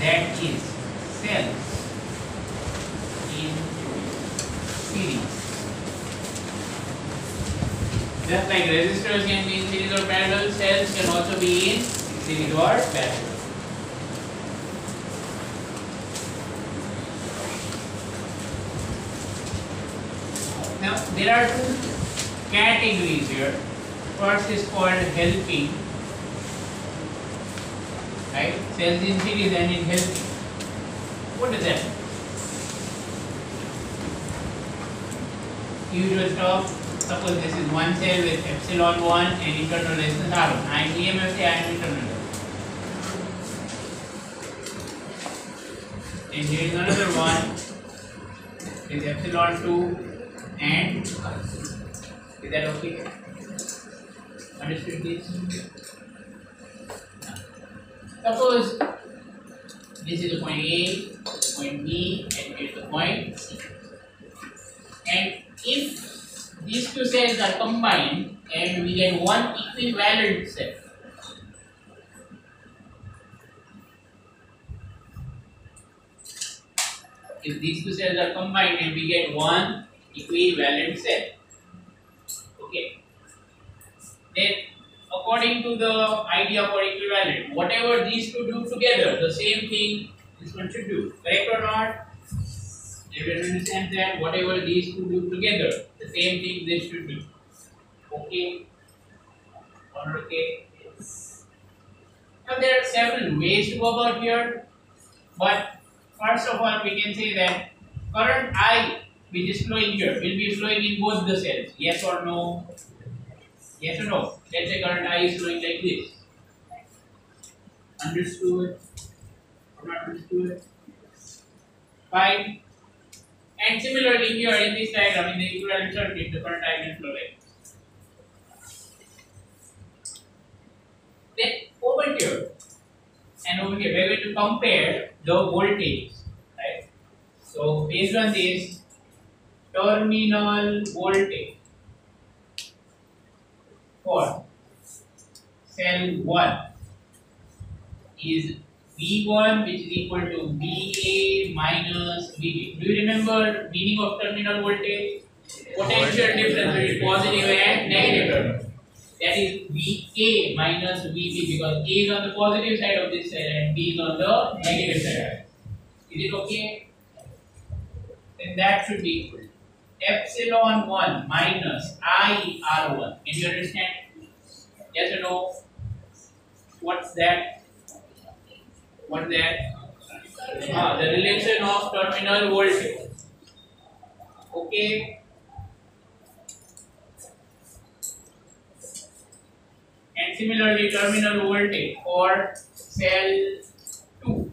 that is cells in series. Just like resistors can be in series or parallel, cells can also be in series or parallel. Now there are two categories here. First is called helping, right? Cells in series and in helping. What does that mean? Usual stuff. Suppose this is one cell with epsilon 1 and internal resistance R1. I am EMF, I am internal. And here is another one with epsilon 2 and is that okay? Understood this? Suppose this is the point A, point B, and here is the point C. And if these two cells are combined and we get one equivalent cell. If these two cells are combined and we get one equivalent cell. Okay. Then according to the idea for equivalent, whatever these two do together, the same thing this one should do. Correct or not? Everyone understands that whatever these two do together, the same thing they should do. Okay? Or not okay? Yes. Now there are several ways to go about here, but first of all we can say that current I which is flowing here will be flowing in both the cells. Yes or no? Yes or no? Let's say current I is flowing like this. Understood? Or not understood? Fine. And similarly here in this diagram, in the equivalent circuit, the current I will flow like this. Then over here and over here, we are going to compare the voltages, right? So based on this, terminal voltage for cell 1 is V1, which is equal to VA minus VB. Do you remember meaning of terminal voltage? Potential difference between positive and negative terminal. That is VA minus VB, because A is on the positive side of this cell and B is on the negative side. Is it okay? Then that should be equal to epsilon 1 minus IR1. Can you understand? Yes or no? What's that? What is that? The relation of terminal voltage. Okay. And similarly, terminal voltage for cell 2 will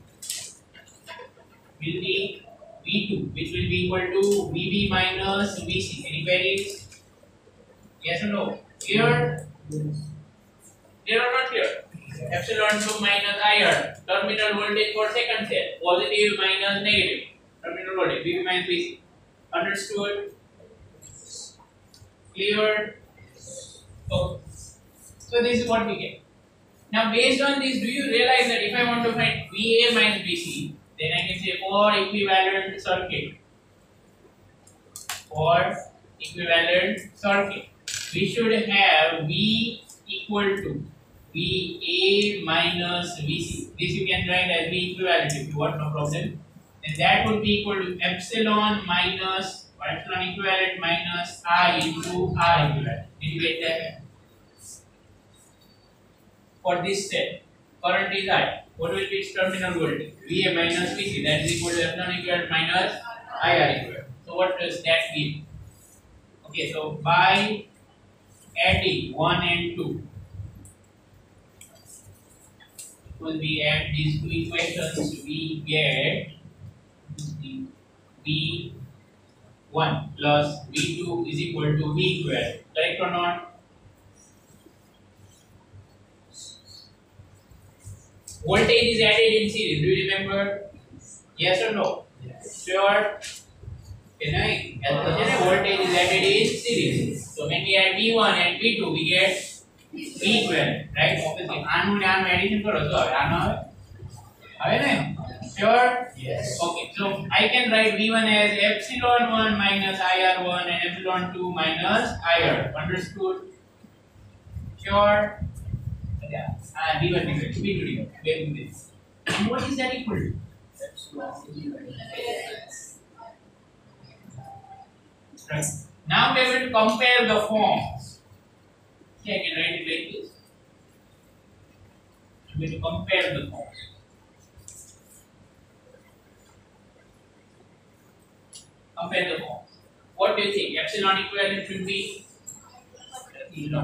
be V2, which will be equal to VB minus VC. Any queries? Yes or no? Clear? Clear or not clear? Epsilon 2 minus IR, terminal voltage for second cell, positive minus negative, terminal voltage, VB minus VC. Understood? Clear? Okay. So this is what we get. Now based on this, do you realize that if I want to find VA minus VC, then I can say for equivalent circuit, we should have V equal to VA minus VC. This you can write as V equivalent if you want, no problem. And that would be equal to epsilon minus, or epsilon equivalent minus I into R equivalent. Did you get that? For this cell, current is I. What will be its terminal voltage? VA minus VC. That is equal to epsilon equivalent minus IR equivalent. So what does that give? Okay, so by adding 1 and 2, when we add these two equations, we get V1 plus V2 is equal to V equivalent. Correct or not? Voltage is added in series. Do you remember? Yes or no? Yes. Sure. Voltage is added in series. So when we add V1 and V2, we get V equivalent, right? Obviously, આનું ને આનું addition કરો તો આવે આનો આવે ને Sure? Yes. Okay, so I can write V1 as epsilon 1 minus IR1 and epsilon 2 minus IR. Understood? Sure? Yeah. V1 V2 V2 V2. And what is that equal to? Right. Now we are going to compare the forms. Okay, I can write it like this. We are going to compare the forms. Compare the forms. What do you think? Epsilon equivalent should be?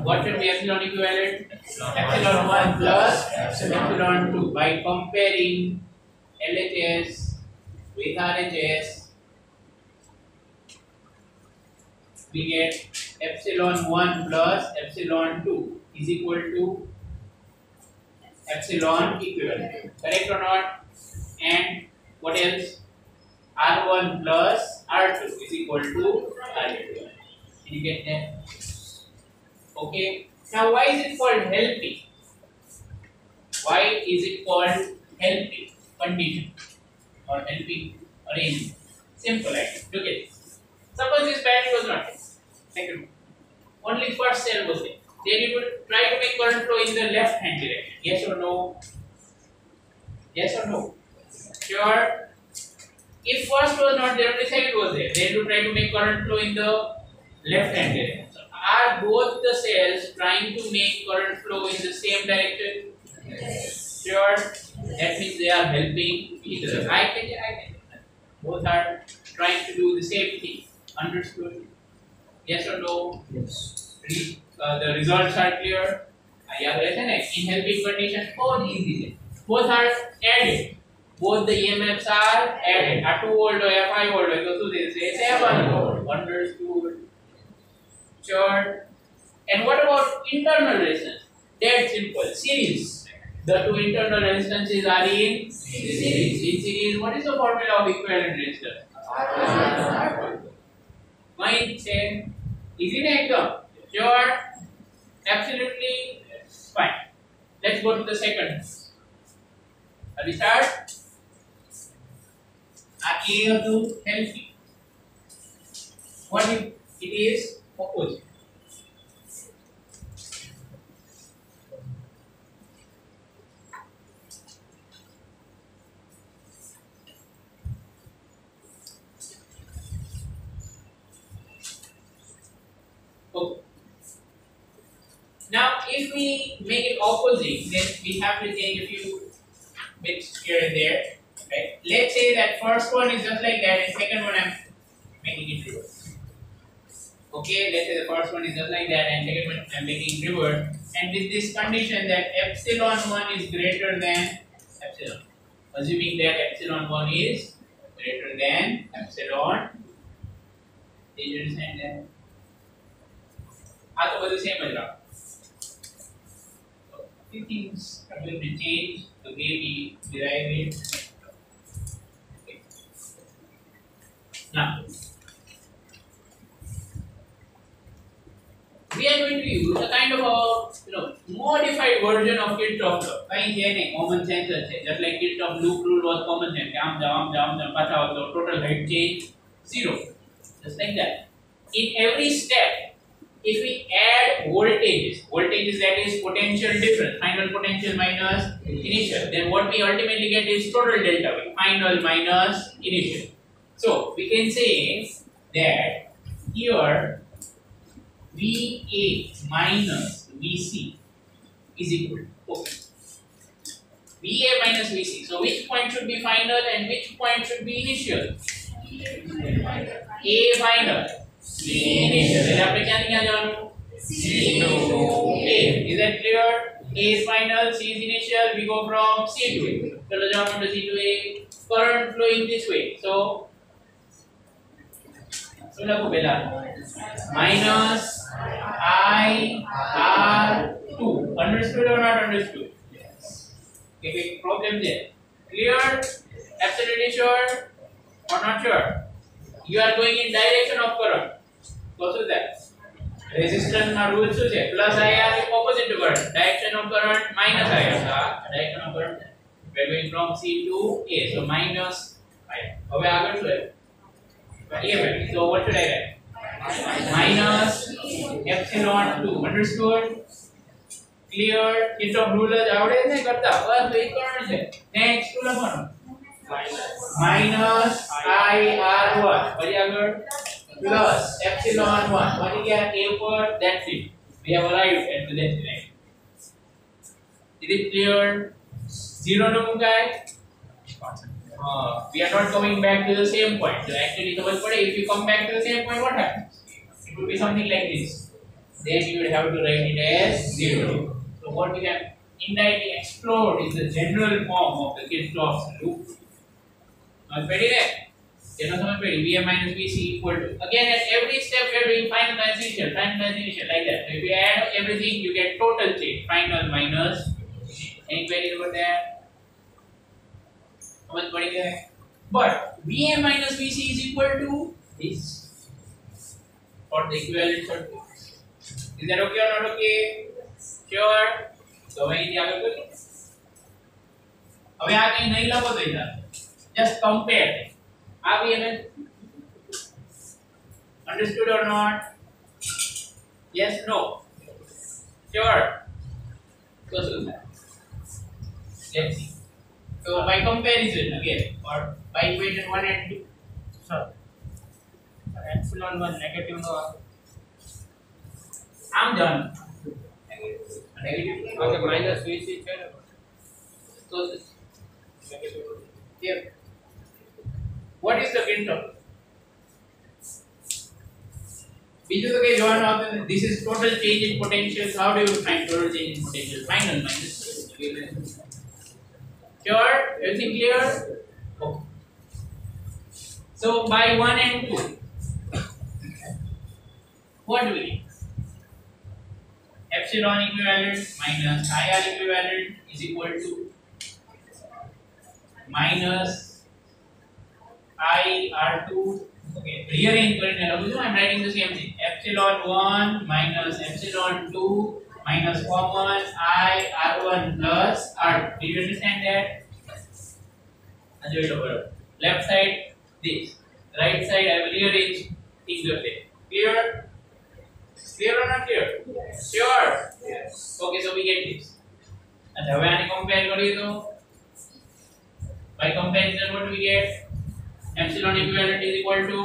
What should be epsilon equivalent? Epsilon 1 plus epsilon 2. By comparing LHS with RHS, we get epsilon 1 plus epsilon 2 is equal to epsilon equivalent. Correct or not? And what else? R1 plus R2 is equal to R2. Did you get that? Okay. Now, why is it called helping? Why is it called helping condition or helping arrangement? Simple, right? Look at this. Suppose this battery was not there. Second one. Only first cell was there. Then you would try to make current flow in the left hand direction. Yes or no? Yes or no? Sure. If first was not there, only second was there. Then you try to make current flow in the left hand direction. So, are both the cells trying to make current flow in the same direction? Yes. Sure. That means they are helping each other. I can. Both are trying to do the same thing. Understood? Yes or no? Yes. The results are clear. In helping condition, both easy. Both are added. Both the EMFs are added. A 2 volt or a 5 volt. So they say 7 volt. Understood? Sure. And what about internal resistance? That's simple. Series. The two internal resistances are in series. In series, what is the formula of equivalent resistance? Mind say, is it exam? Sure. Absolutely fine. Let's go to the second. Shall we start? Are you able to help me? What if it is opposite? Okay. Now, if we make it opposite, then we have to change a few bits here and there. Right? Let's say that first one is just like that, and second one I'm making it reverse. Okay, let's say the first one is just like that, and second one I'm making it reverse. And with this condition that epsilon 1 is greater than epsilon, assuming that epsilon 1 is greater than epsilon. Did you understand that? तो बदल same बज रहा few things are going to change the way we derive it. Okay. Now we are going to use a kind of a modified version of Kirchhoff's law. कहीं है नहीं, common sense है. Just like Kirchhoff's loop rule was common sense. आम जाम पता हो तो total height change 0. Just like that. In every step, if we add voltages that is potential difference, final potential minus initial, then what we ultimately get is total delta V, final minus initial. So we can say that here VA minus VC is equal to VA minus VC. So which point should be final and which point should be initial? A final. C initial. Then आपने क्या निकाला? C to A. Is that clear? A is final, C is initial. We go from C to A. चलो जाओ from C to A. Current flowing this way. So को बेला minus I R2. Understood or not understood? Yes. Okay, problem there. Clear? Absolutely sure or not sure? You are going in direction of current. So what is that? Resistance na rule plus IR is opposite to current. Direction of current minus IR. Direction of current. We are going from C to A. So minus 5. હવે આગળ શું છે? EMF. So what should I write? Minus epsilon 2. Understood? Clear? Kirchhoff rule જ આવડે ને કરતા? બસ એ કરવાનું છે. Next શું લખવાનું? Minus IR1. પછી આગળ plus epsilon 1. પહોંચી ગયા A પર. That's it. We have arrived at the destination. Is it clear? Zero no mukai. We are not coming back to the same point. So actually, if you come back to the same point, what happens? It will be something like this. Then you would have to write it as 0. So what we have indirectly explored is the general form of the Kirchhoff's loop. Now, ready there? Vm minus Vc equal to, again at every step we are doing final transition like that. So if you add everything, you get total change. Final minus. Any queries about that? But Vm minus Vc is equal to this for the equivalent circuit. Is that okay or not okay? Sure. So when you have a હવે આ કઈ નહીં લખો તો just compare. Are we understood or not? Yes, no. Sure. So let's see. So by comparison again, or by equation 1 and 2. Sir, epsilon 1 negative no. I'm done. Negative. Okay, minus Vc. So negative. Here. What is the Kirchhoff? બીજું તો કઈ જોવાનું આવતું નથી. This is total change in potential. How do you find total change in potential? Final minus. Sure? Everything clear? Okay. So by 1 and 2, what do we need? Epsilon equivalent minus IR equivalent is equal to minus IR2. Okay, rearrange કરીને લખું છું. I'm writing the same thing. Epsilon 1 minus epsilon 2 minus common IR1 plus R2. Did you understand that? Left side this, right side I will rearrange things the way. Clear? Clear or not clear? Yes. Sure? Yes. Okay, so we get this. And હવે આને compare કરીએ તો by comparison what do we get? Epsilon equivalent is equal to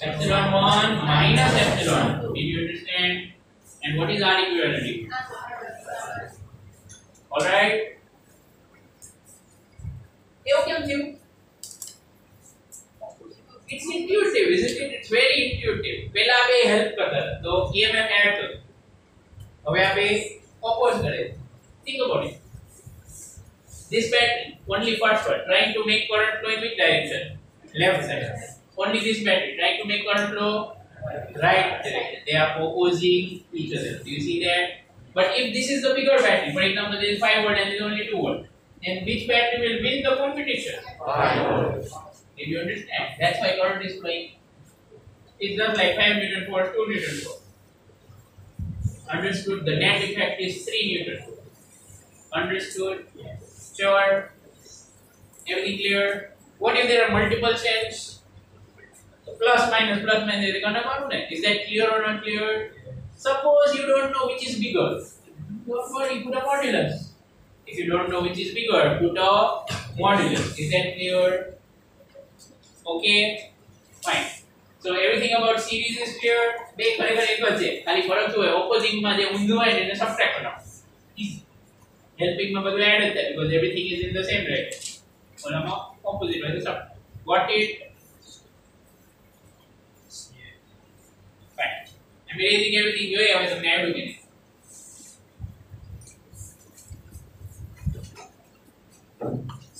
epsilon 1 minus epsilon 2. Did you understand? And what is R equivalent? Alright? It's intuitive, isn't it? It's very intuitive. પહેલા આપણે help કરતા હતા તો EMF add કરો. હવે આપણે oppose કરે. Think about it. This battery, only first one, trying to make current flow in which direction? Left side. Only this battery trying to make current flow right direction. They are opposing each other. Do you see that? But if this is the bigger battery, for example, there is 5 volt and there is only 2 volt, then which battery will win the competition? 5 volt. Did you understand? That's why current is flowing. It's just like 5 Newton force, 2 Newton force. Understood? The net effect is 3 Newton force. Understood? Yes. Sure? Everything clear? What if there are multiple cells? Plus minus is gonna come. Is that clear or not clear? Suppose you don't know which is bigger. Don't worry, put a modulus. If you don't know which is bigger, put a modulus. Is that clear? Okay? Fine. So everything about series is clear. બે ખરેખર એક જ છે. ખાલી ફરક શું હોય? Opposite માં જે ઊંધું હોય ને એને સબટ્રેક્ટ બનાવો. Easy. Helping માં બધું એડ જ થાય because everything is in the same direction. ઓલામાં opposite હોય તો સબ. Got it? Fine. I'm erasing everything જોઈએ હવે તમને આવડું કે નહીં.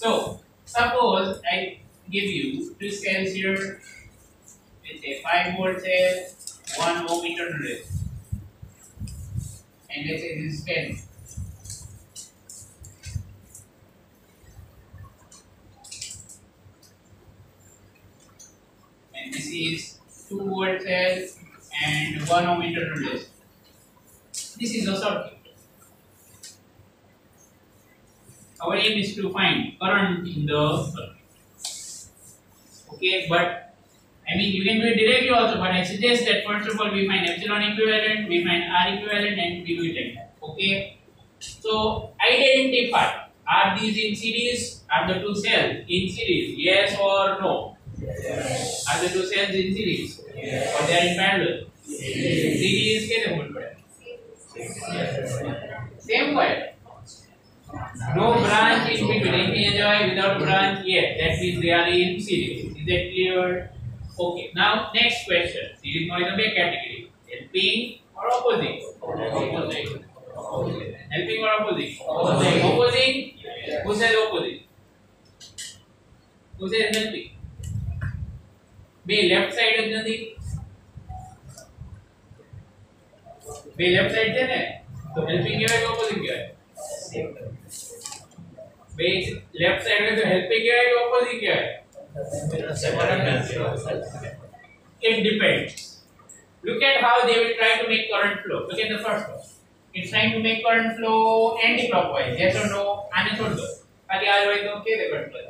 So suppose I give you two cells here. Let's say 5 volt cell, 1 ohm internal resistance. And let's say this is 10. And this is 2 volt cell and 1 ohm internal resistance. This is the circuit. Now our aim is to find current in the circuit. Okay, but I mean you can do it directly also, but I suggest that first of all we find epsilon equivalent, we find R equivalent, and we do it like that. Okay, so identify, are these in series? Are the two cells in series? Yes or no? Yes. Are the two cells in series? Yes. Or they are in parallel? Yes. Series कैसे बोल पड़े? Same way. No branch in between. Anything enjoy without branch? Yes. That means they are in series. Is that clear? Okay. Now next question. Series now is a big category. Helping or opposing? Opposing. Helping or opposing? Opposing. Opposing? Yes. Who says opposing? Who says helping? બે left side જ નથી બે left side છે ને તો helping કહેવાય કે opposite કહેવાય બે લેફ્ટ સાઈડ હોય તો હેલ્પિંગ કહેવાય કે ઓપોઝિટ કહેવાય it depends. Look at how they will try to make current flow. Look at the first one. It's trying to make current flow anti-clockwise. Yes or no? આને છોડ દો ખાલી આ હોય તો કે current flow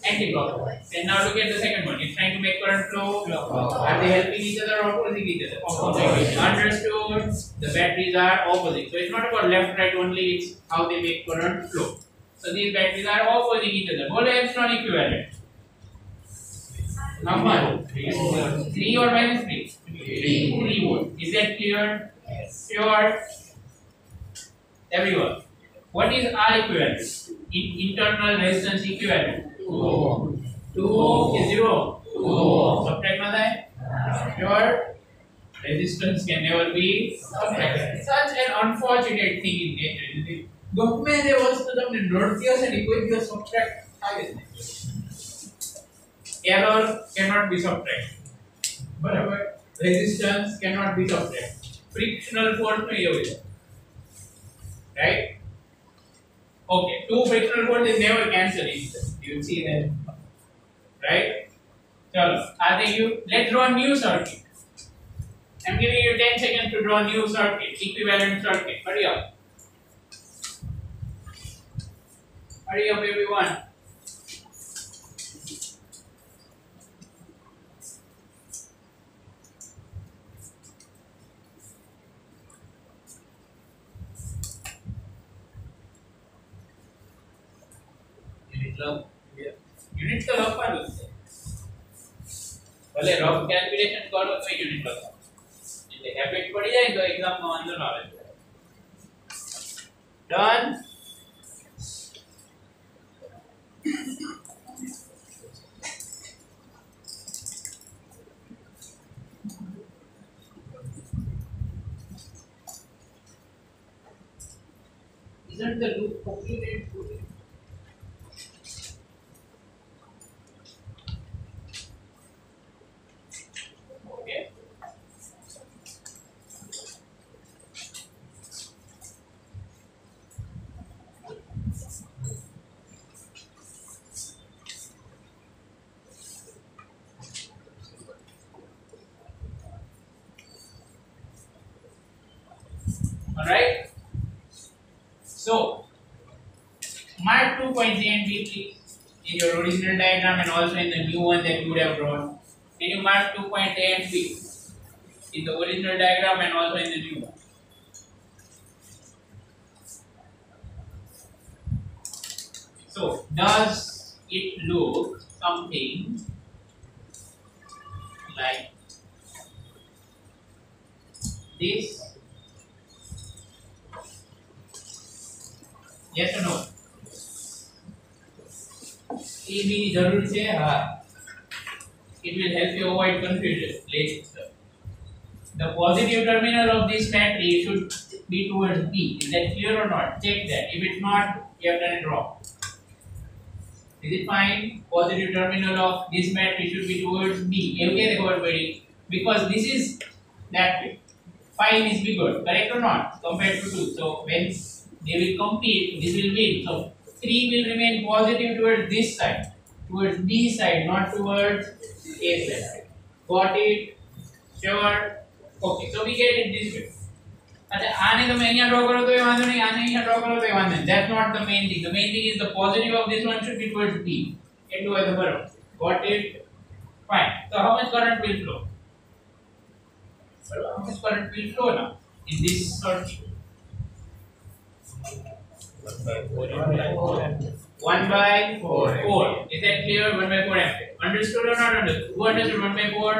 anti-clockwise. And now look at the second one. It's trying to make current flow clockwise. Are they helping each other or opposing each other? Opposing. Understood? The batteries are opposing. So it's not about left right only, it's how they make current flow. So these batteries are opposing each other. What is epsilon equivalent? How much? 3 or minus 3? 3 volt. Is that clear? Yes. Sure? Everyone. What is R equivalent? Internal resistance equivalent? 2 is 0. Subtract mata hai? Sure? Resistance can never be subtracted. Such an unfortunate thing in nature. ગમે તે વસ્તુ તમને નડતી હશે ને કોઈ દિવસ subtract થાય જ નહીં. Error cannot be subtracted. બરાબર? Resistance cannot be subtracted. Frictional force નહીં હોય. Right? Okay, two frictional forces never cancel each other. You will see that. Right? Chalo, are they you? Let's draw a new circuit. I'm giving you 10 seconds to draw a new circuit, equivalent circuit. Hurry up. Hurry up, everyone. Unit તો લખવાનું છે ભલે rough calculation કરો તો unit લખો એટલે habit પડી જાય તો એક્ઝામમાં વાંધો ન આવે done Isn't the loop completed? Alright, so mark 2 points A and B please in your original diagram and also in the new one that you would have drawn. Can you mark 2 points A and B in the original diagram and also in the new one? So does it look something like this? Yes or no? A B ની જરૂર છે હા. It will help you avoid confusion later. The positive terminal of this battery should be towards B. Is that clear or not? Check that. If it's not, you have done it wrong. Is it fine? Positive terminal of this battery should be towards B. Okay, everybody. Because this is that way. 5 is bigger, correct or not? Compared to 2. So when they will compete, this will win. So 3 will remain positive towards this side, towards B side, not towards A side. Got it? Sure? Okay, so we get it this way. अच्छा आने તમે અહીંયા draw કરો તો એ વાંધો નહીં આને અહીંયા ડ્રો કરો તો એ વાંધો નહીં that's not the main thing the main thing is the positive of this one should be towards B એટલું હોય તો બરાબર got it fine so how much current will flow how much current will flow now in this circuit 1 by 4 is that clear 1 by 4 ampere understood or not understood who understood 1 by 4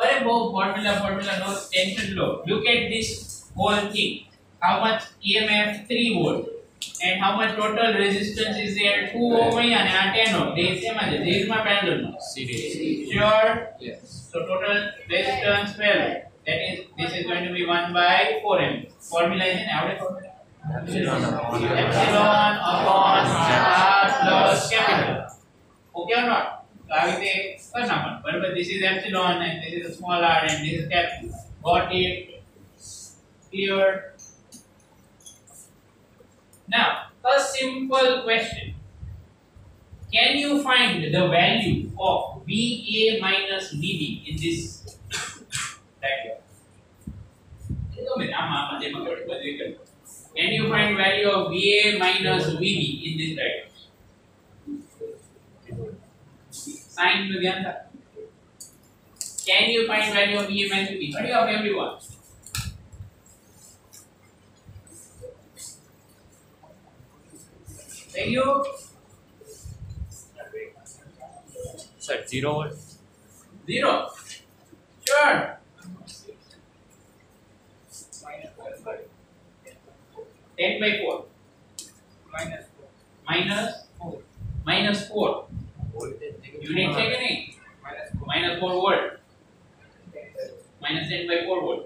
अरे वो formula no tension low look at this whole thing how much EMF 3 volt and how much total resistance is there 2 ohm and 10 ohm they same as this is my parallel series sure yes so total resistance 12 that is this is going to be 1 by 4 m formula is in average formula epsilon upon r plus capital okay or not so I will say first number but this is epsilon and this is a small r and this is capital got it clear now a simple question can you find the value of VA minus VB in this diagram can you find value of VA minus VB in this diagram sign में ध्यान था can you find value of VA minus VB hurry up everyone thank you sir 0 volt 0 sure minus 10 by 4 minus 4 unit है कि नहीं minus 4 volt minus 10 by 4 volt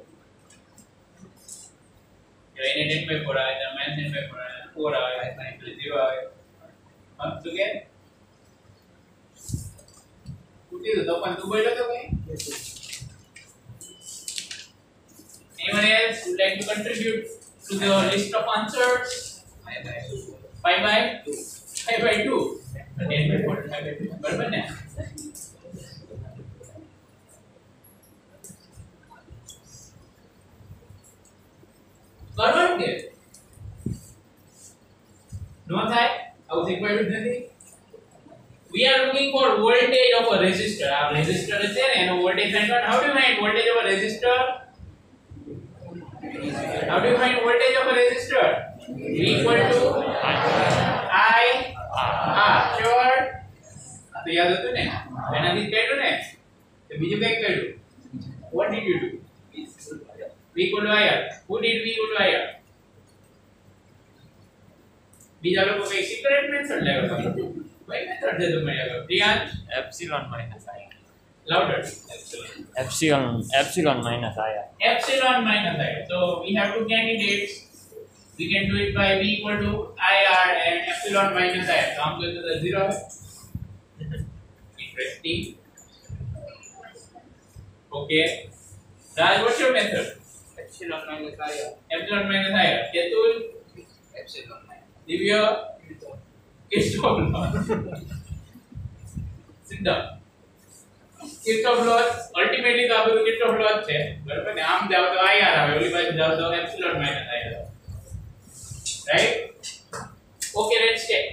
जो इन्हें 10 by 4 आया था minus 10 by 4 आया 4 आया इसलिए 0 आया अब तो क्या कुछ तो अपन तो बोलो तो कहीं anyone else would like to contribute to the list of answers 5 by 2 5 by 2 10 by 4 5 by 2 बराबर ना बराबर के नो થાય આવું શીખવાડ્યું નથી we are looking for voltage of a resistor આ resistor છે ને એનો voltage find out how do you find voltage of a resistor how do you find voltage of a resistor V equal to I R sure तो याद હતું ને એનાથી કર્યું ને તો બીજું કઈ કર્યું what did you do V equal to IR who did V equal to IR બીજા લોકો કઈ સિક્રેટ મેથડ લાવ્યા કઈ મેથડ દે તમે આગળ ધ્યાન epsilon minus I louder epsilon minus I epsilon minus I so we have two candidates we can do it by V equal to IR and epsilon minus I so I'm going to the 0 interesting okay Raj what's your method epsilon minus IR IR Ketul epsilon minus Divya Kirchhoff law sit down Kirchhoff law ultimately तो आपको Kirchhoff law છે બરાબર ને આમ જાવ તો IR આવે ઓલી બાજુ જાવ તો epsilon minus IR right okay let's check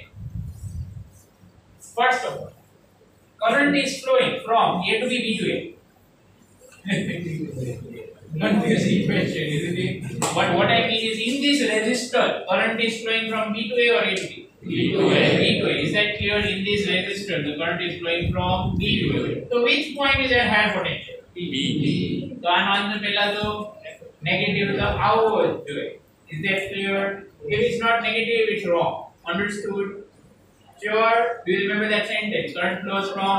first of all current is flowing from A to B to A confusing question isn't it but what I mean is in this resistor current is flowing from B to A or A to B B to A is that clear in this resistor the current is flowing from B to A so which point is at higher potential B so આનો answer પહેલા તો negative તો આવો જ જોઈએ is that clear if it's not negative it's wrong understood sure do you remember that sentence current flows from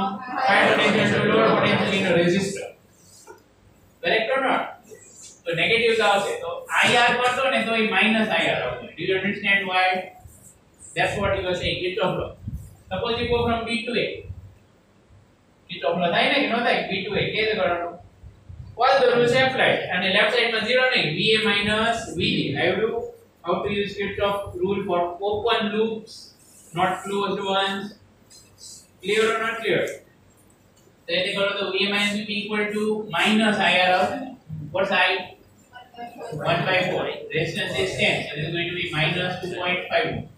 higher potential to lower potential in a resistor correct or not so negative का આવશે તો IR કરતો ને તો એ minus IR આવશે do you understand why that's what you were saying Kirchhoff law suppose you go from B to A Kirchhoff law થાય ને કે ન થાય B to A કેવી રીતે કરવાનું all the rules apply and the left side માં 0 નહીં VA minus VB I have to how to use Kirchhoff rule for open loops not closed ones clear or not clear तो ऐसे करो तो VA minus VB equal to minus IR out. What's I? 1/4. Resistance is 10, so this is going to be minus 2.5.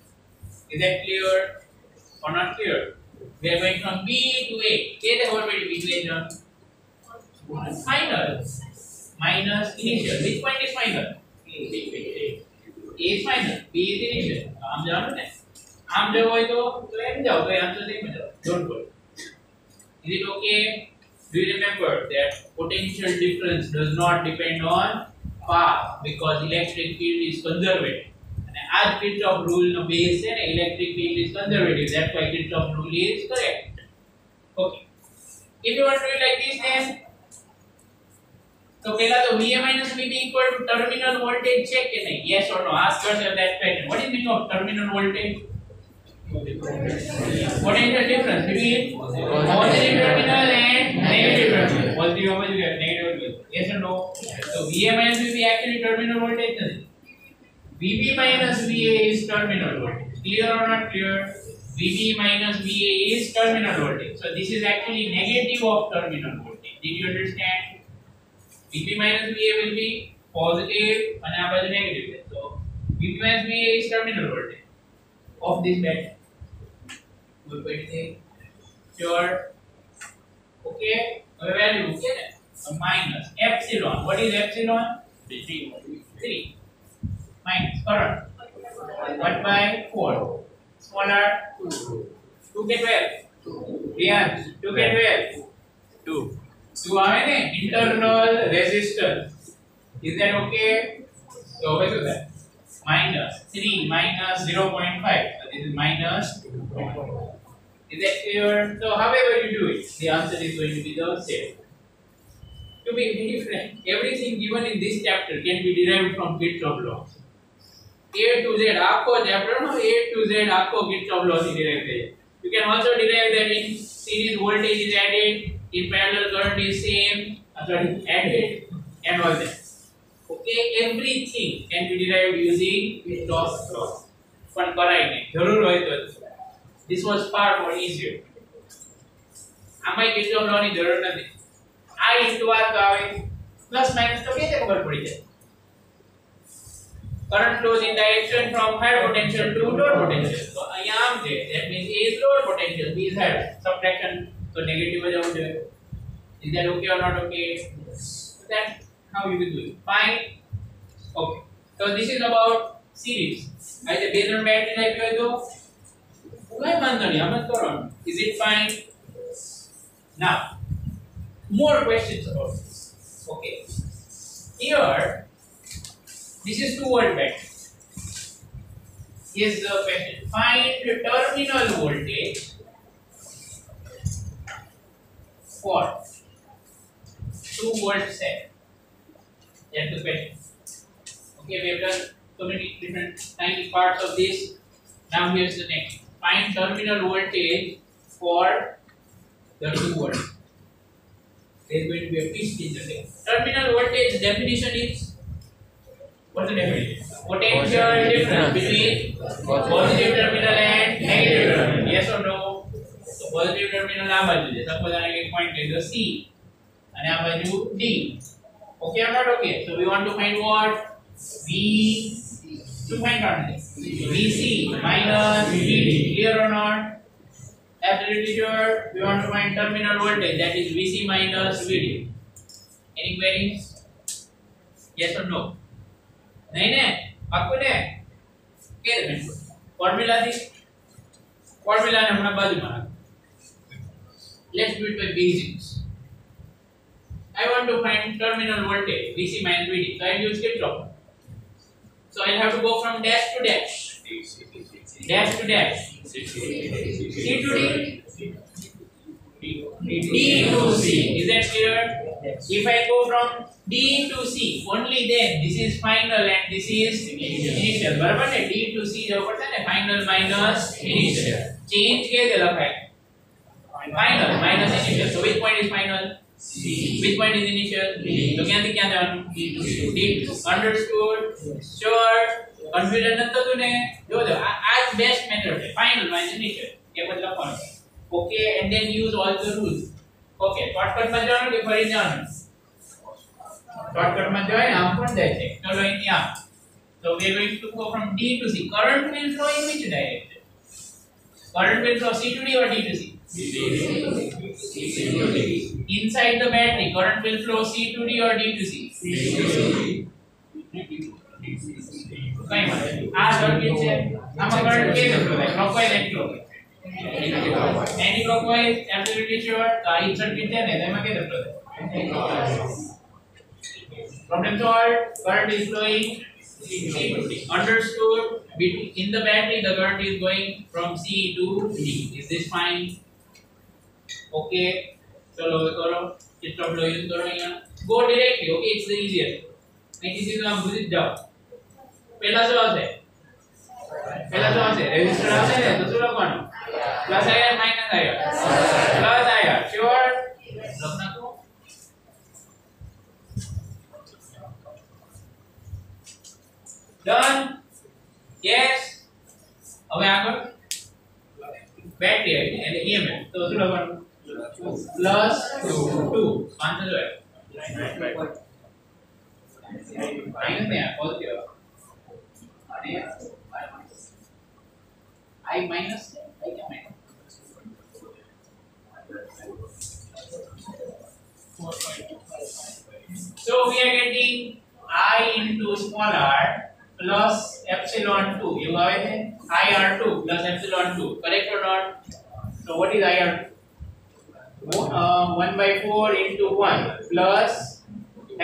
Is that clear or not clear? We are going from B to A. Say the whole way to B to A term. Final minus initial. Which point is final? A is final. B is initial. आम जाओ ना. आम जाओ तो M जाओ तो answer same हो जाओ. Don't worry. Is it okay? Do you remember that potential difference does not depend on path because electric field is conservative. And as Kirchhoff rule no base है ना electric field is conservative. That's why Kirchhoff rule is correct. Okay. If you want to do it like this then, तो पहला तो VA minus VB equal to terminal voltage check है नहीं? Yes or no? Ask yourself that question. What is meaning of terminal voltage? Potential difference between positive terminal and negative terminal. Positive और negative. Yes or no? So VA minus VB actually terminal voltage नहीं. VB minus VA is terminal voltage. Clear or not clear? VB minus VA is terminal voltage. So this is actually negative of terminal voltage. Did you understand? VB minus VA will be positive and આ બાજુ negative છે. So VB minus VA is terminal voltage of this battery. Good anything? Sure. Okay. હવે value મૂકીએ ને. Minus epsilon. What is epsilon? 3. Minus current. 1/4. Smaller 2 get 12. Riyan 2 get 12. 2. So આવે ને internal resistance. Is that okay? So what is that? Minus 3 minus 0.5. So this is minus 2.5. Is that clear? So however you do it, the answer is going to be the same. To be very frank, everything given in this chapter can be derived from Kirchhoff law. A to Z, आपको chapter no A to Z आपको Kirchhoff law से derive है. You can also derive that in series voltage is added, in parallel current is same, added, and all that. Okay, everything can be derived using Kirchhoff law. પણ કરાય નહીં, જરૂર હોય તો. This was far more easier. આમાં Kirchhoff law ની જરૂર નથી. I into R તો આવે પ્લસ માઈનસ તો કેવી રીતે ખબર પડી જાય? Current flows in direction from higher potential to lower potential. So અહીંયા આમ છે, that means A is lower potential, B is higher. Subtraction તો negative જ આવવું જોઈએ. Is that okay or not okay? So that's how you will do it. Fine. Okay. So this is about series. આજે બે ત્રણ battery આપી હોય તો કોઈ વાંધો નહીં, આમ જ કરવાનું. Is it fine? Now, more questions about this. Okay. Here, this is 2 volt battery. Here's the question. Find terminal voltage for 2 volt cell. That's the question. Okay, we have done so many different tiny parts of this. Now here's the next. Find terminal voltage for the 2 volt. There is going to be a twist in the thing. Terminal voltage definition is, what's the definition? Potential difference between positive terminal and negative terminal. Yes or no? So positive terminal આ બાજુ છે. Suppose આને એક point લઈ દો C અને આ બાજુ D. Okay or not okay? So we want to find what? V to find out VC minus VD. Clear or not? Absolutely sure. We want to find terminal voltage, that is VC minus VD. Any queries? Yes or no? नहीं ने आपको ने क्या है formula the formula ने अपना बाजू मारा. Let's do it by basics. I want to find terminal voltage VC minus VD. So I use Kirchhoff. So I have to go from dash to dash. Dash to dash. C to D. D to C. Is that clear? If I go from D to C, only then this is final and this is initial. बराबर है? D to C जो पड़ता है ना final minus initial. Change कैसे लगा है? Final minus initial. So which point is final? C. Which point is initial? D. तो क्या जान? D. Understood? Sure? Confusion नहीं तो तूने जो आज best method है final minus initial. क्या मतलब कौन? Okay, and then use all the rules. Okay shortcut માં જવાનું કે ફરી જવાનું શોર્ટકટ માં જવાય ને આમ કોણ જાય છે ચલો અહીં આમ so we are going to go from D to C current will flow in which direction current will flow C to D or D to C inside the battery current will flow C to D or D to C કઈ માં આ circuit છે આમાં current કેવી flow થાય clockwise anti clockwise anti clockwise absolutely sure તો આ circuit છે ને તેમાં કેવી ફ્લો થાય problem solved current is flowing understood in the battery the current is going from C to D is this fine okay चलो करो stop लो use करो यहाँ go directly okay it's the easiest नहीं किसी को हम भूल जाओ पहला सवाल है रेजिस्टर आते हैं तो सुनो कौन प्लस आया माइनस आया प्लस आया श्योर रखना तो डन यस હવે આગળ બેટરી આવી એટલે EMF તો શું લખવાનું પ્લસ 2 આન્સર જો માઈનસ ને પોઝિટિવ અને I minus I क्या minus 4.25 so we are getting I into small r plus epsilon 2 you have it IR2 plus epsilon 2 correct or not so what is IR2 1 by 4 into 1 plus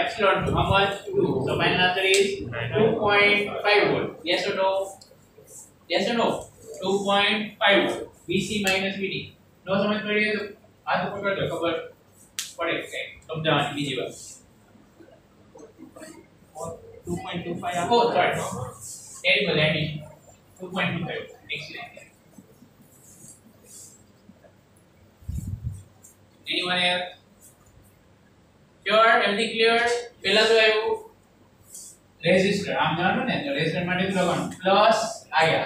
epsilon 2 how much 2 so final answer is 2.5 volt yes or no 2.5 volt VC minus VD नो समझ पड़ी है तो हाथ पकड़ लो खबर पड़े समझाने बीजी बात 2.25 oh sorry terrible addition 2.25 excellent anyone else sure everything clear પહેલા શું આવ્યું રેઝિસ્ટર આમ જાણો ને તો રેઝિસ્ટર માટે શું લખવાનું plus IR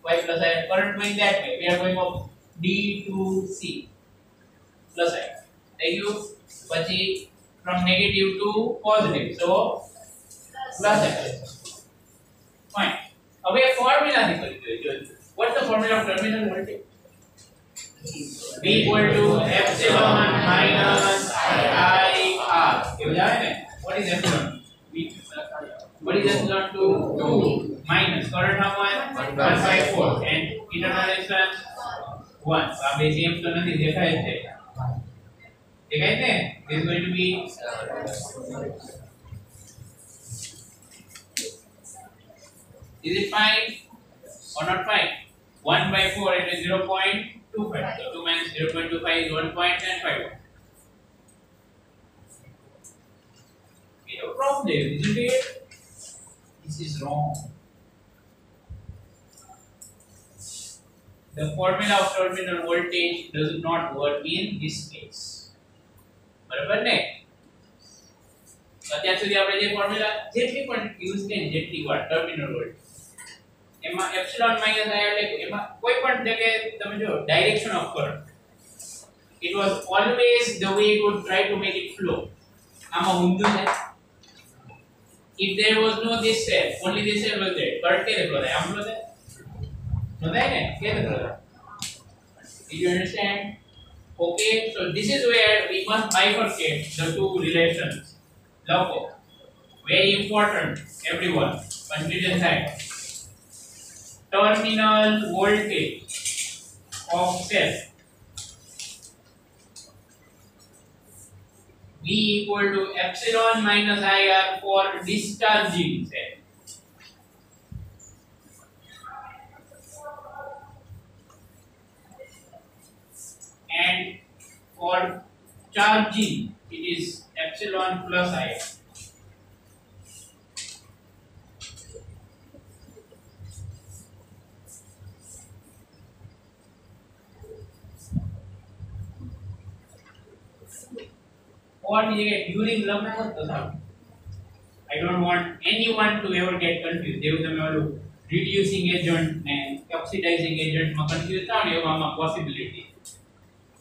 y plus IR current going that way we are going of D to C plus IR thank you પછી from negative to positive so plus IR fine હવે ફોર્મ્યુલા થી કરી દો what's the formula of terminal voltage V equal to epsilon minus IR કેવું જાય ને what is epsilon what is epsilon 2 minus current how much 1/4 and internal resistance 1 so આ બે same તો નથી દેખાય છે દેખાય છે this is going to be is it fine or not fine 1/4 it is 0.25 so 2 minus 0.25 is 1.95 we have a problem isn't it this is wrong the formula of terminal voltage does not work in this case બરાબર ને અત્યાર સુધી આપણે જે formula જેટલી પણ use કરી જેટલી વાર ટર્મિનલ વોલ્ટેજ એમાં એપ્સિલોન માઈનસ આઈ એટલે એમાં કોઈ પણ જગ્યાએ તમે જો direction of current it was always the way it would try to make it flow આમાં ઊંધું છે if there was no this cell only this cell was there current કેરે ફ્લો થાય આમ ફ્લો થાય no થાય ને કેરે ફ્લો થાય do you understand okay so this is where we must bifurcate the two relations logo very important everyone confusion side terminal voltage of cell V equal to epsilon minus IR for discharging cell and for charging it is epsilon plus IR or during love I don't want anyone to ever get confused they will reducing agent and oxidizing agent ma confuse tha ne ema possibility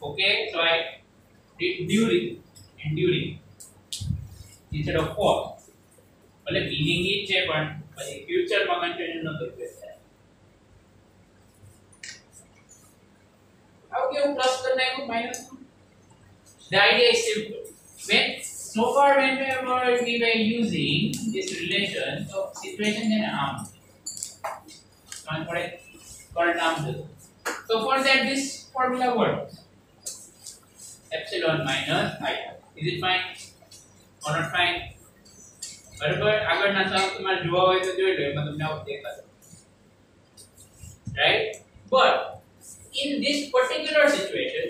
okay so I during instead of for એટલે meaning એ છે પણ પછી future માં continue ન કરવું પડે how can plus कर नाखो minus the idea is simple when so far whenever we were using this relation so situation then arm current arm so for that this formula works epsilon minus I is it fine or not fine बराबर આગળના સમ તમારે જોવા હોય તો જોઈ લો એમાં તમને આવું દેખાશે right but in this particular situation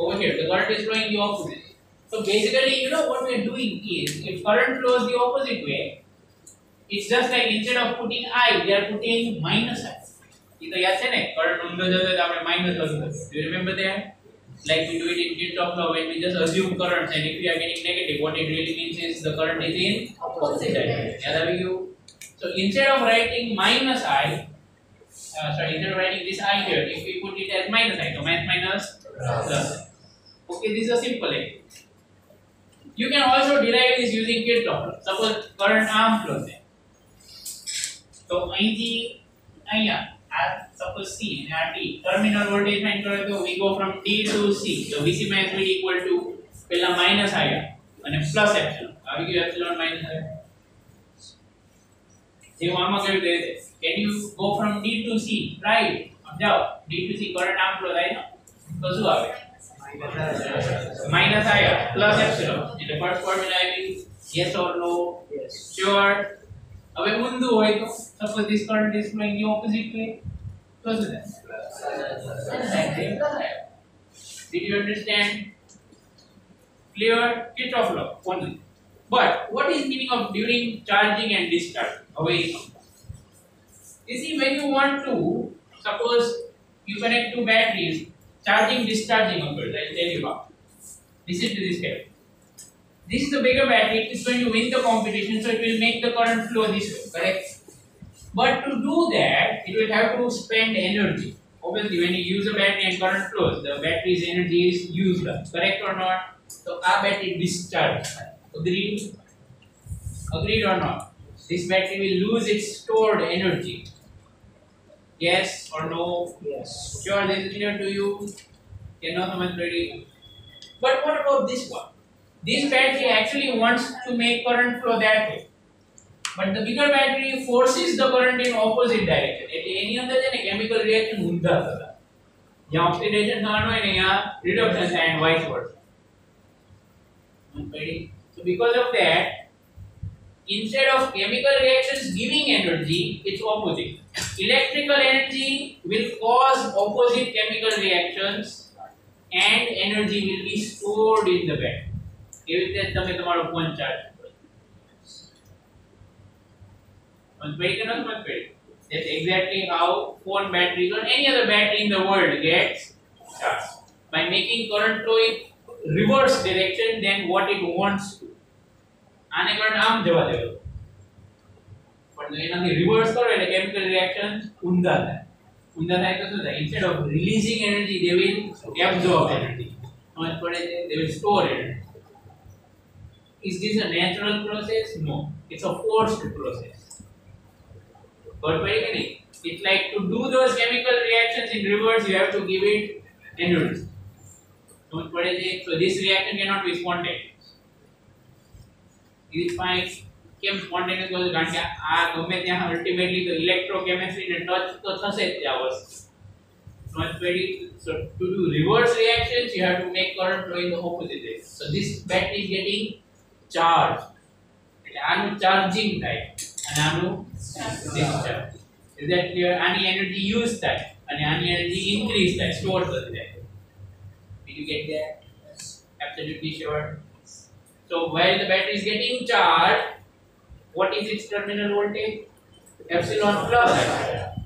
over here the current is flowing the opposite so basically you know what we are doing is if current flows the opposite way it's just like instead of putting I they are putting minus I ये तो याद है ना current ઊંધો જતો તો આપણે minus હતું do you remember that like we do it in Kirchhoff law when we just assume currents and if we are getting negative what it really means is the current is in opposite direction याद आ गई so instead of writing minus I instead of writing this I here if we put it as minus I so minus plus okay this is a simple example you can also derive this using Kirchhoff law suppose current arm flows है तो અહીંથી અહીંયા suppose C and D terminal voltage find करो तो we go from D to C so VC minus VD equal to पहला minus आया અને plus epsilon આવી ગયું epsilon minus આયા જેવું આમાં કેવી રીતે can you go from D to C right अब जाओ D to C current arm flow થાય ને તો શું આવે minus આયા plus epsilon એટલે first formula આવી yes or no yes sure હવે ઊંધું હોય તો suppose this current is flowing the opposite way so did you understand clear Kirchhoff law only but what is meaning of during charging and discharging away you see when you want to suppose you connect two batteries charging discharging occurs I'll tell you how listen to this carefully this is the bigger battery it is going to win the competition so it will make the current flow this way correct but to do that it will have to spend energy obviously when you use a battery and current flows the battery's energy is used up correct or not so our battery discharge agreed or not this battery will lose its stored energy yes or no yes sure this is clear to you cannot someone ready but what about this one this battery actually wants to make current flow that way but the bigger battery forces the current in opposite direction એટલે એની અંદર છે ને chemical reaction ઊંધા થતા જ્યાં oxidation થવાનું હોય ને ત્યાં રિડક્શન થાય and vice versa so because of that instead of chemical reactions giving energy it's opposite electrical energy will cause opposite chemical reactions and energy will be stored in the battery એવી રીતે તમે તમારો phone charge that's exactly how phone batteries or any other battery in the world gets charged by making current flow in reverse direction than what it wants to આને current આમ જવા દેવો પણ એનાથી reverse કરો એટલે chemical reactions ઊંધા થાય તો શું થાય instead of releasing energy they will absorb energy સમજ પડે છે they will store energy is this a natural process no it's a forced process but it's like to do those chemical reactions in reverse you have to give it energy so this reaction cannot be spontaneous is it fine કેમ spontaneous હોય કારણ કે આ ગમે ત્યાં ultimately the electrochemistry ને touch તો થશે જ આ વસ્તુ so to do reverse reactions you have to make current flow in the opposite direction so this battery is getting charged એટલે આનું ચાર્જિંગ થાય અને આનું discharge is that clear આની energy use થાય અને આની energy increase થાય store થતી જાય did you get that yes absolutely sure so while the battery is getting charged what is its terminal voltage epsilon plus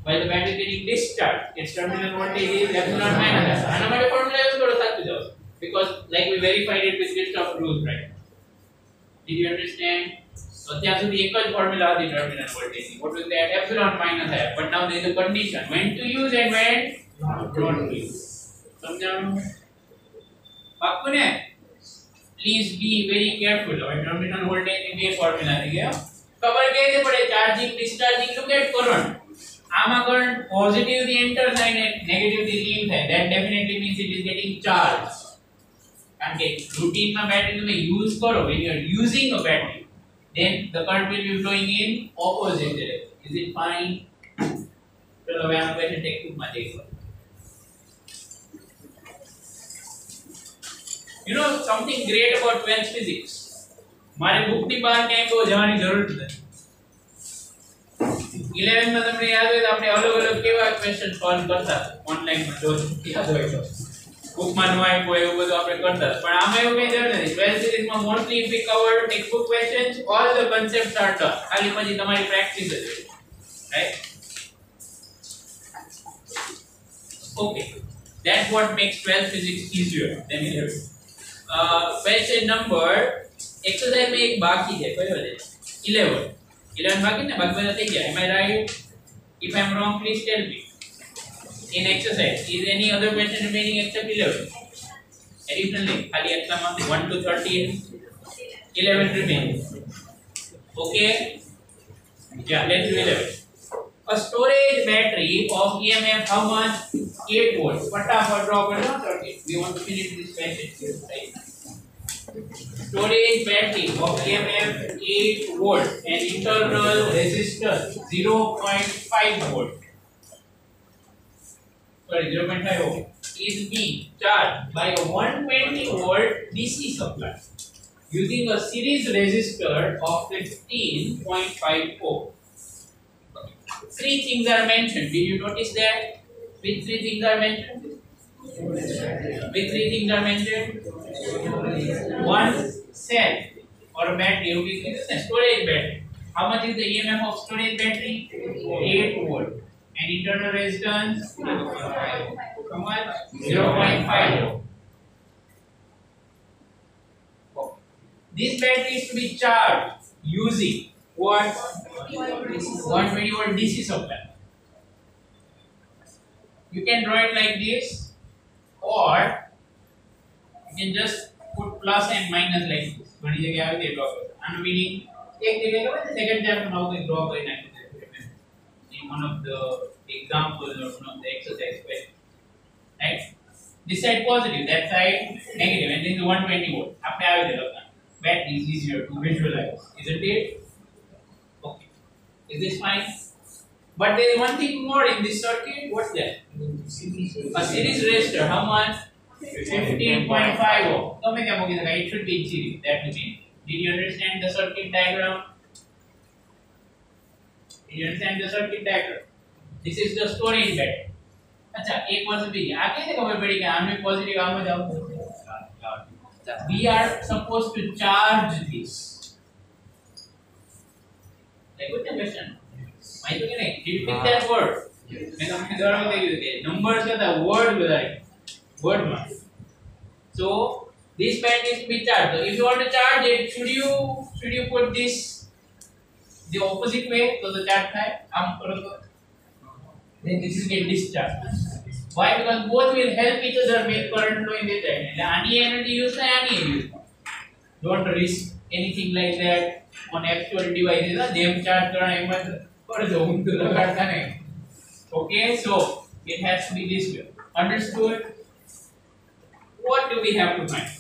while the battery is getting discharged its terminal voltage is epsilon minus આના માટે formula use કરો સાચું જાવ because like we verified it with Kirchhoff rules right did you understand so ત્યાં સુધી એક જ formula હતી terminal voltage what was that epsilon minus I but now there is a condition when to use and when not to use સમજાણું आपको ने please be very careful और terminal voltage ની બે ફોર્મ્યુલા થઈ ગયા ખબર કે રીતે પડે charging discharging look at current આમાં કરંટ પોઝિટિવ થી એન્ટર થાય ને નેગેટિવ થી લીવ થાય that definitely means it is getting charged કારણ કે રૂટીન માં બેટરી તમે યુઝ કરો when you are using a battery then the current will be flowing in opposite direction is it fine ચલો હવે આપણે ક્વેશ્ચન ટેક્સ્ટ માં જઈએ You know something great about 12th physics. મારે બુક ની બહાર ક્યાંય તો જવાની જરૂર નથી. 11th માં તમને યાદ હોય તો આપણે અલગ અલગ કેવા ક્વેશ્ચન સોલ્વ કરતા ઓનલાઈન માં જો યાદ હોય તો બુક માં નો આવ્યો એવું બધું આપણે કરતા પણ આમાં એવું કઈ જરૂર નથી. 12th physics માં mostly if we cover textbook questions all the concepts are done. ખાલી પછી તમારી પ્રેક્ટિસ જ છે. Right? Okay. That's what makes 12th physics easier. Let me tell you. question number exercise में एक बाकी है कयो है 11 बाकी ने बाकी बता થઈ ગયા am I right if I am wrong please tell me in exercise is any other question remaining except 11 additionally खाली एक्स्ट्रा में 1 to 13 11 remaining okay yeah let's do 11 a storage battery of EMF how much 8 volts फटाफट draw कर लो circuit we want to finish this question right storage battery of EMF 8 volt and internal resistance 0.5 volt sorry 0.5 volt is being charged by a 120 volt DC supply using a series resistor of 15.5 ohm. Three things are mentioned. Did you notice that? Which three things are mentioned? Which three things are mentioned? One cell or a battery. Okay, this is a storage battery. How much is the EMF of storage battery? 8 volt. And internal resistance? How much? 0.5 volt. This battery is to be charged using what? 120 volt DC supply. You can draw it like this, or you can just put plus and minus like this. ઘણી જગ્યાએ આવે તે draw કરો. આનો meaning એક જગ્યાએ ખબર છે સેકન્ડ ચેપ્ટર માં આવું draw કરી નાખ્યું in one of the examples or one of the exercise questions. Right? This side positive, that side negative, and this is 120 volt. આપણે આવી રીતે લખવાનું. Battery is easier to visualize, isn't it? Okay. Is this fine? But there is one thing more in this circuit. What's that? A series resistor. How much? 15.5 ohm. So it should be in series. That will mean. Did you understand the circuit diagram? Did you understand the circuit diagram? This is the storage battery. अच्छा एक वस्तु भी आ कैसे खबर पड़ी कि आम में पॉजिटिव आम में जाओ we are supposed to charge this like what the question माहित है नहीं did you pick that word मैं तो मैं दोबारा बताइए कि numbers का था word बताइए word में so this battery is to be charged so if you want to charge it should you put this the opposite way so the charge થાય આમ કરો તો then this is get discharged. Why? Because both will help each other make current flow in this direction. એટલે આની energy use થાય આની use. Don't risk anything like that on actual devices. Them charge કરવાનો એમાં કરજો હું તો લગાડતા નહીં. Okay, so it has to be this way. Understood? What do we have to find?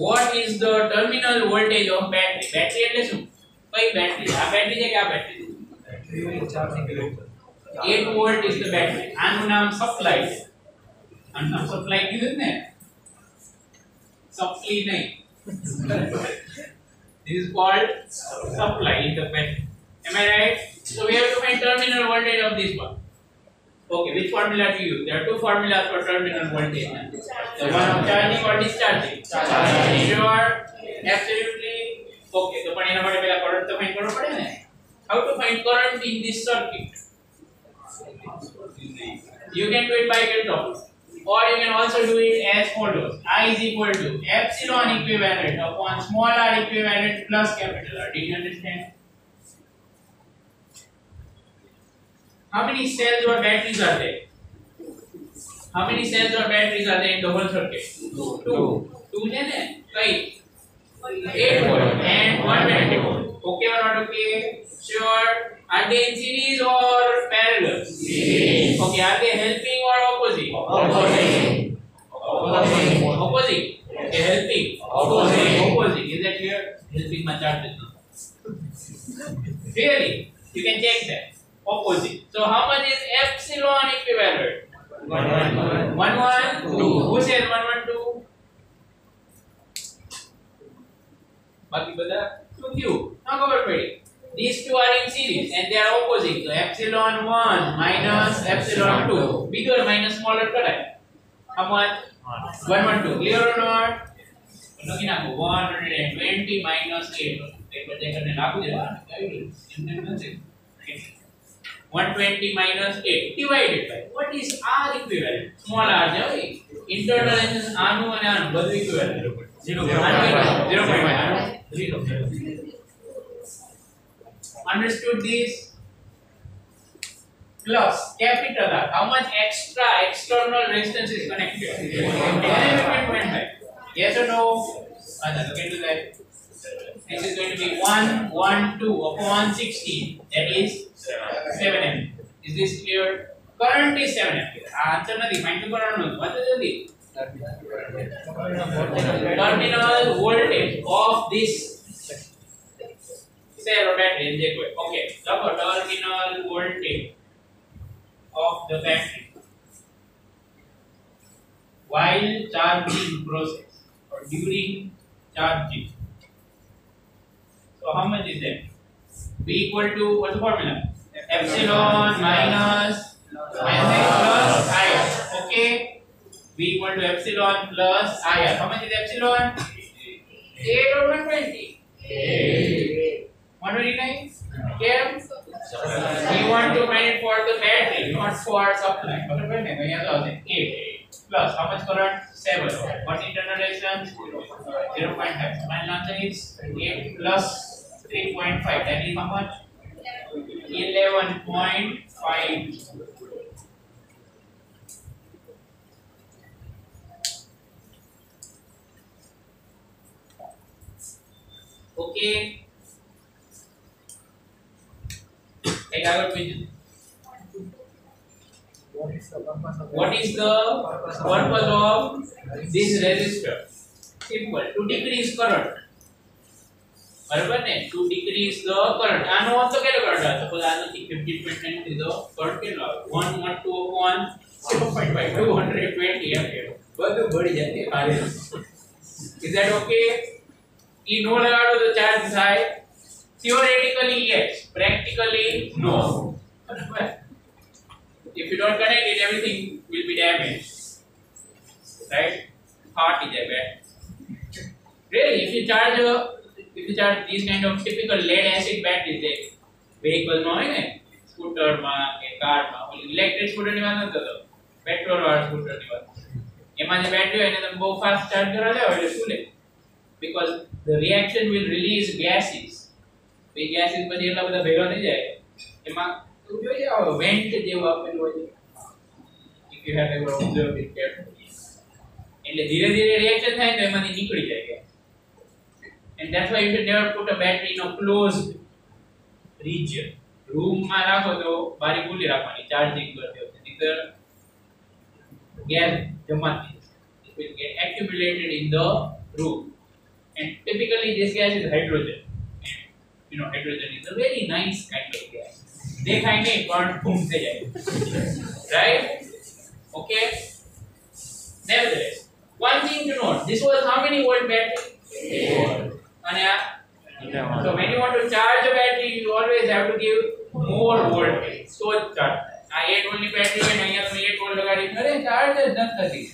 What is the terminal voltage of battery? Battery એટલે શું? કઈ battery? આ battery છે કે આ battery? 8 volt is the battery. આનું નામ supply છે. આનું નામ supply કીધું ને? Supply નહીં. This is called supply in the battery. Am I right? So we have to find terminal voltage of this one. Okay, which formula to use? There are two formulas for terminal voltage. The one of charging or discharging. Charging. Sure? Absolutely. Okay, so પણ એના માટે પહેલા current તો find કરવો પડે ને? How to find current in this circuit? You can do it by Kirchhoff, or you can also do it as follows: I is equal to epsilon equivalent upon small r equivalent plus capital R. Did you understand? How many cells or batteries are there? how many cells or batteries are there in the whole circuit? Two છે ને કઈ 8 volt and 120 volt. Okay or not okay? Sure. Are they in series or parallel? Series. Okay, are they helping or opposite? Opposite. Okay, helping. Opposite. Is that clear? Helping my chart is not. Really? You can check that. Opposite. So how much is epsilon equivalent? 112. Who says 112? बाकी બધા શું થયું? ના ખબર પડી. These two are in series and they are opposite. So epsilon 1 minus epsilon 2. Bigger minus smaller કરાય. How much? 112. Clear or not? લખી નાખો 120 minus 8. એક બજે કરીને લાગુ દેવા. એમને નથી. 120 minus 8 divided by what is R equivalent? Small r છે. Internal is આનું અને આનું બધું equivalent. 0.0. Understood this? Plus capital R. How much extra external resistance is connected? Yes or no? Look into that. This is going to be 112 upon 16. That is 7 ampere. Is this clear? Current is 7 ampere. Answer nahi. Find the current. What is it? Terminal voltage of this cell or battery. Okay. So terminal voltage of the battery while charging process or during charging. So how much is that? V equal to what's the formula? Epsilon minus plus IR. Okay. V equal to epsilon plus IR. How much is epsilon? 8 or 120? 129? Okay. We want to find it for the battery, not for supply. 8 plus how much current? 7. What's internal resistance? 0.5. So my answer is 8 plus 3.5. That is how much? 11.5. Okay. Take our opinion. What is the purpose of this resistor? Simple. To decrease current. बराबर ने? To decrease the current. આનો અર્થ કેટલો current આવે? Suppose આનાથી 15.9 થી તો current કેટલો આવે? 112 upon 0.5 220 ampere. બધું ભળી જાય કે ભારે. Is that okay? E no લગાડો તો ચાર્જ થાય. Theoretically yes, practically no. If you don't connect it, everything will be damaged. Right? Hot is there. Really, if you charge these kind of typical lead acid batteries, like vehicle માં હોય ને, scooter માં કે car માં, electric scooter ની વાત નથી કરતો, પેટ્રોલ વાળા સ્કૂટર ની વાત. એમાં જે બેટરી હોય એને તમે બહુ ફાસ્ટ ચાર્જ કરવા જાવ એટલે શું લે? Because the reaction will release gases. A gases પછી એટલા બધા ભેગા થઈ જાય. એમાં તું જોઈ જાવ વેન્ટ જેવું આપેલું હોય. If you have ever observed it carefully. એટલે ધીરે ધીરે રિએક્શન થાય તો એમાંથી નીકળી જાય gas. And that's why you should never put a battery in a closed region. Room માં રાખો તો બારી ખુલ્લી રાખવાની ચાર્જિંગ કરતી વખતે. નહીંતર gas જમા થઈ જશે. It will get accumulated in the room. And typically this gas is hydrogen. And you know hydrogen is a very nice kind of gas. દેખાય નહીં પણ ફૂંક થઈ જાય. Right? Okay? Nevertheless, one thing to note, this was how many volt battery? 8. And so when you want to charge a battery, you always have to give more voltage. So charge. આ 8 volt ની battery હોય ને અહીંયા તમે 8 volt લગાડી અરે charge જ નથી થતી.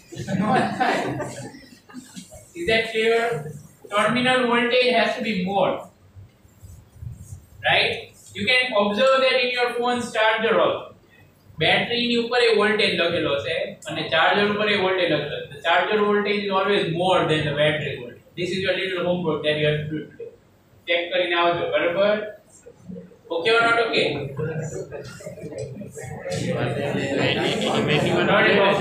Is that clear? Terminal voltage has to be more. Right? You can observe that in your phone's charger also. Battery ની ઉપર એ voltage લખેલો છે અને ચાર્જર ઉપર એ voltage લખેલો છે. The charger voltage is always more than the battery voltage. This is your little homework that you have to do today. Check કરીને આવજો બરાબર? Okay or not okay? Not at all.